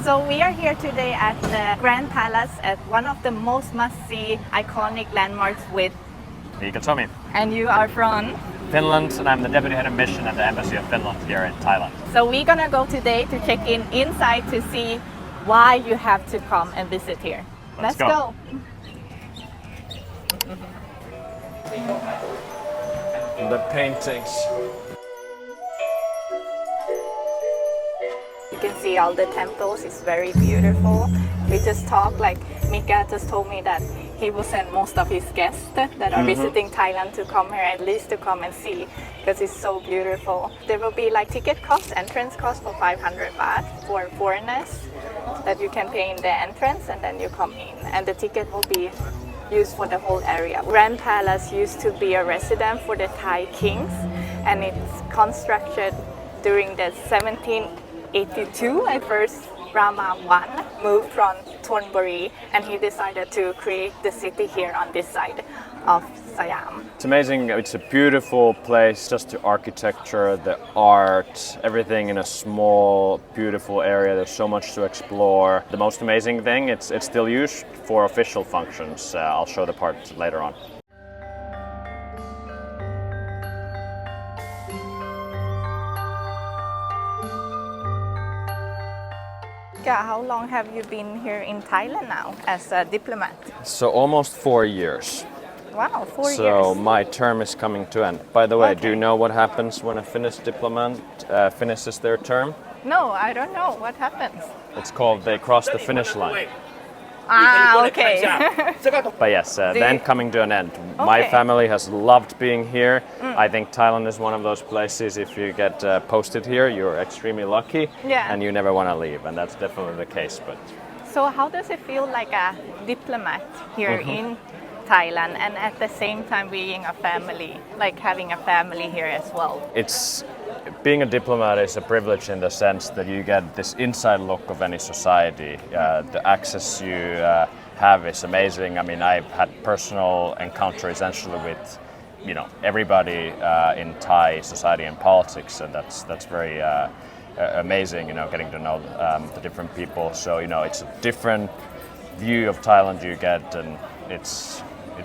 So we are here today at the Grand Palace at one of the most must-see iconic landmarks with Miika Tomi. And you are from? Finland, and I'm the Deputy Head of Mission at the Embassy of Finland here in Thailand. So we're gonna go today to check in inside to see why you have to come and visit here. Let's go. The paintings. You can see all the temples, it's very beautiful. We just talked, like Miika just told me that he will send most of his guests that are visiting Thailand to come here, at least to come and see, because it's so beautiful. There will be like ticket cost, entrance cost for 500 baht for foreigners that you can pay in the entrance and then you come in. And the ticket will be used for the whole area. Grand Palace used to be a residence for the Thai kings, and it's constructed during the 1782 at first. Rama I moved from Thonburi and he decided to create the city here on this side of Siam. It's amazing, it's a beautiful place, just the architecture, the art, everything in a small, beautiful area. There's so much to explore. The most amazing thing, it's still used for official functions. I'll show the part later on. How long have you been here in Thailand now as a diplomat? So almost 4 years. Wow, 4 years. So my term is coming to end. By the way, do you know what happens when a Finnish diplomat finishes their term? No, I don't know. What happens? It's called they cross the finish line. Ah, okay. But yes, the end coming to an end. My family has loved being here. I think Thailand is one of those places, if you get posted here, you're extremely lucky and you never want to leave, and that's definitely the case. But so how does it feel like a diplomat here in Thailand and at the same time being a family, like having a family here as well? Being a diplomat is a privilege in the sense that you get this inside look of any society. The access you have is amazing. I mean, I've had personal encounter essentially with, everybody in Thai society and politics, and that's very amazing. Getting to know the different people. So it's a different view of Thailand you get, and it's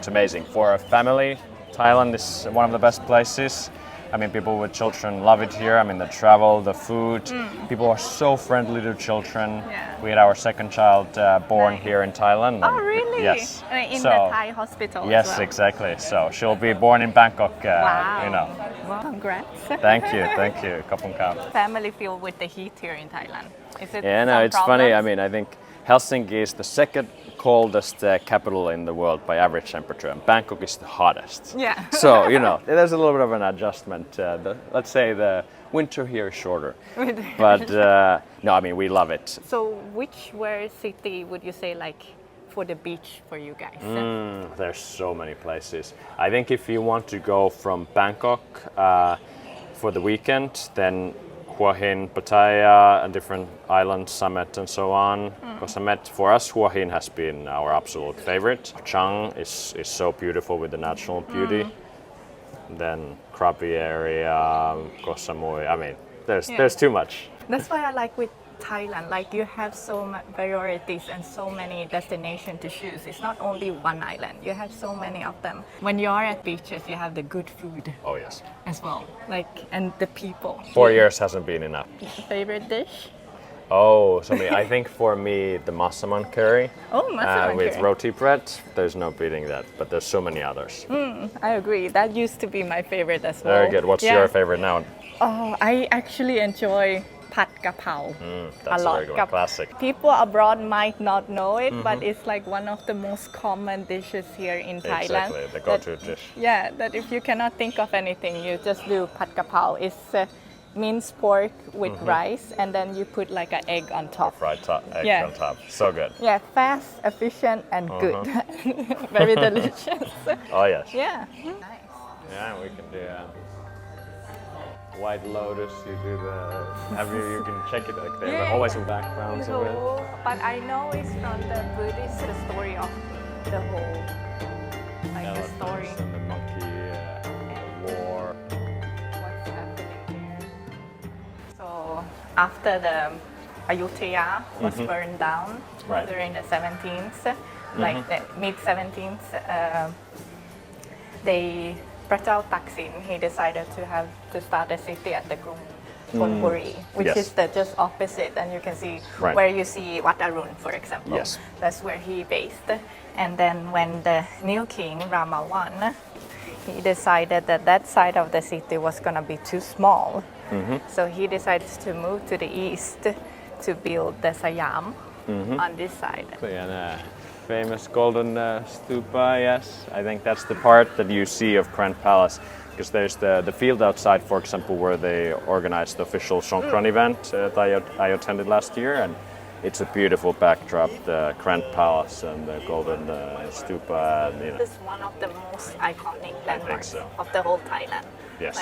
amazing for a family. Thailand is one of the best places. I mean, people with children love it here. I mean, the travel, the food. People are so friendly to children. We had our second child born here in Thailand. Oh, really? Yes. In the Thai hospital Yes, as well. Exactly. So she'll be born in Bangkok, Wow. Well, congrats. Thank you. Kapun kam. Family feel with the heat here in Thailand. Is it It's funny. I mean, I think Helsinki is the second coldest capital in the world by average temperature, and Bangkok is the hottest. Yeah. So, there's a little bit of an adjustment. Let's say the winter here is shorter. But no, I mean, we love it. So where city would you say like for the beach for you guys? There's so many places. I think if you want to go from Bangkok for the weekend, then Hua Hin, Pattaya, and different islands, Samet and so on. Samet, for us, Hua Hin has been our absolute favorite. Chang is so beautiful with the natural beauty. Then Krabi area, Koh Samui. I mean, there's too much. That's why I like with Thailand, like you have so much varieties and so many destinations to choose. It's not only one island, you have so many of them. When you are at beaches, you have the good food. Oh yes. As well, and the people. 4 years hasn't been enough. Favorite dish? Oh, I think for me, the massaman curry with curry. roti bread, there's no beating that, but there's so many others. I agree, that used to be my favorite as well. Very good. What's your favorite now? Oh, I actually enjoy Pad Kapao that's a lot. Very good. Classic. People abroad might not know it, but it's like one of the most common dishes here in Thailand. Exactly, the go-to dish. Yeah, that if you cannot think of anything, you just do Pad Kapao. It's minced pork with rice, and then you put like an egg on top. Fried egg on top. So good. Yeah, fast, efficient, and good. Very delicious. Oh yes. Yeah. Nice. Yeah, we can do White Lotus. You do you can check it like there, but always some backgrounds of it. But I know it's from the Buddhist, the story of the whole, like the story. And the monkey war. What's happening here? So after the Ayutthaya was burned down Right. during the 17th, like the mid 17th. Pratap Thaksin, he decided to start a city at the Thonburi, which Yes. is the just opposite, and you can see Right. where you see Wat Arun, for example. Yes. That's where he based. And then when the new king Rama I, he decided that that side of the city was going to be too small. So he decided to move to the east to build the Siam on this side. And famous golden stupa, yes. I think that's the part that you see of Grand Palace, because there's the field outside, for example, where they organized the official Songkran event that I attended last year, and it's a beautiful backdrop, the Grand Palace and the golden stupa. And, you know. This is one of the most iconic landmarks so. of the whole Thailand. Yes.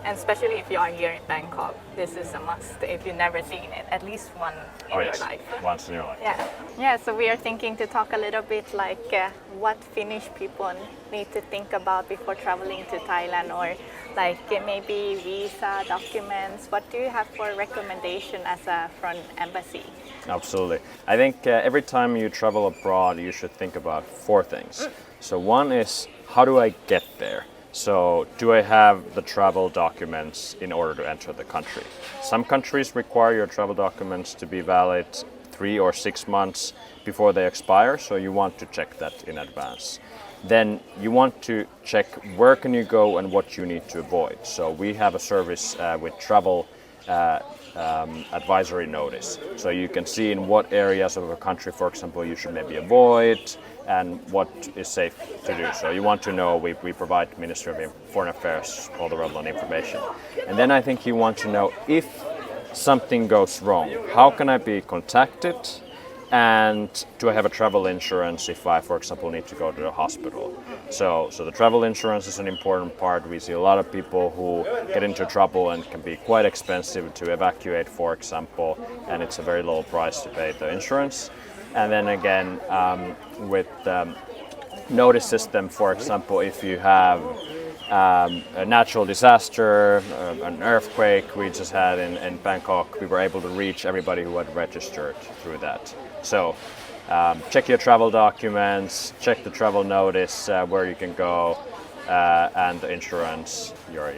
And especially if you are here in Bangkok, this is a must. If you've never seen it, at least one in your life. Once in your life. Yeah. So we are thinking to talk a little bit what Finnish people need to think about before traveling to Thailand, or maybe visa documents. What do you have for recommendation as a front embassy? Absolutely. I think every time you travel abroad, you should think about 4 things. So one is, how do I get there? So do I have the travel documents in order to enter the country? Some countries require your travel documents to be valid 3 or 6 months before they expire, so you want to check that in advance. Then you want to check where can you go and what you need to avoid. So we have a service with travel advisory notice. So you can see in what areas of a country, for example, you should maybe avoid and what is safe to do. So you want to know, we provide Ministry of Foreign Affairs all the relevant information. And then I think you want to know, if something goes wrong, how can I be contacted? And do I have a travel insurance if I, for example, need to go to the hospital? So the travel insurance is an important part. We see a lot of people who get into trouble and can be quite expensive to evacuate, for example, and it's a very low price to pay the insurance. And then again, with notice system, for example, if you have a natural disaster, an earthquake we just had in Bangkok, we were able to reach everybody who had registered through that. So check your travel documents, check the travel notice, where you can go, and the insurance, your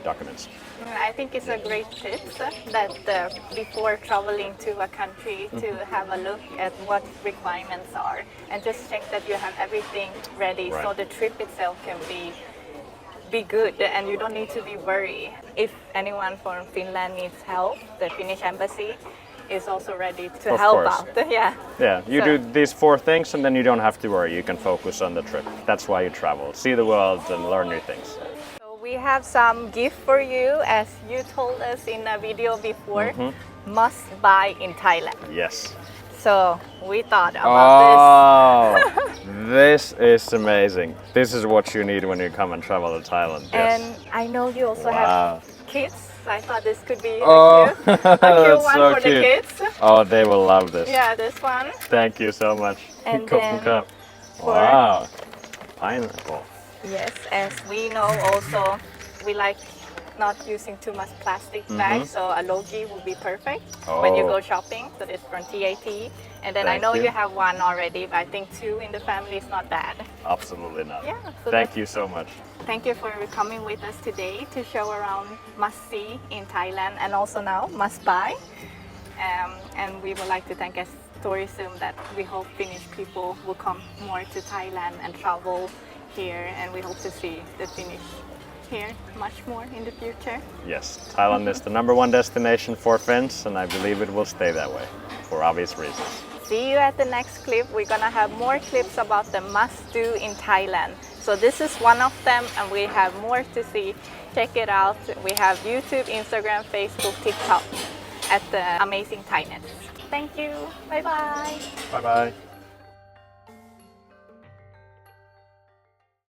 documents. I think it's a great tip that before traveling to a country to have a look at what requirements are, and just check that you have everything ready, so the trip itself can be good and you don't need to be worried. If anyone from Finland needs help, the Finnish Embassy is also ready to help out. Yeah, you do these 4 things and then you don't have to worry. You can focus on the trip. That's why you travel. See the world and learn new things. So we have some gift for you, as you told us in a video before. Must buy in Thailand. Yes. So we thought about this. This is amazing. This is what you need when you come and travel to Thailand. Yes. And I know you also have kids. I thought this could be a cute one so for cute. the kids. Oh, they will love this. Yeah, this one. Thank you so much. And then wow, pineapple. Yes, as we know also, we like not using too much plastic bags, so a logi will be perfect when you go shopping. So this from TAT. And then I know you have one already, but I think 2 in the family is not bad. Absolutely not. Yeah. So Thank you so much. Thank you for coming with us today to show around must see in Thailand, and also now must buy. And we would like to thank us tourism that we hope Finnish people will come more to Thailand and travel here, and we hope to see the Finnish here much more in the future. Yes, Thailand is the #1 destination for Finns, and I believe it will stay that way for obvious reasons. See you at the next clip. We're gonna have more clips about the must-do in Thailand. So this is one of them, and we have more to see. Check it out. We have YouTube, Instagram, Facebook, TikTok at the amazing Thainess. Thank you. Bye bye. Bye bye.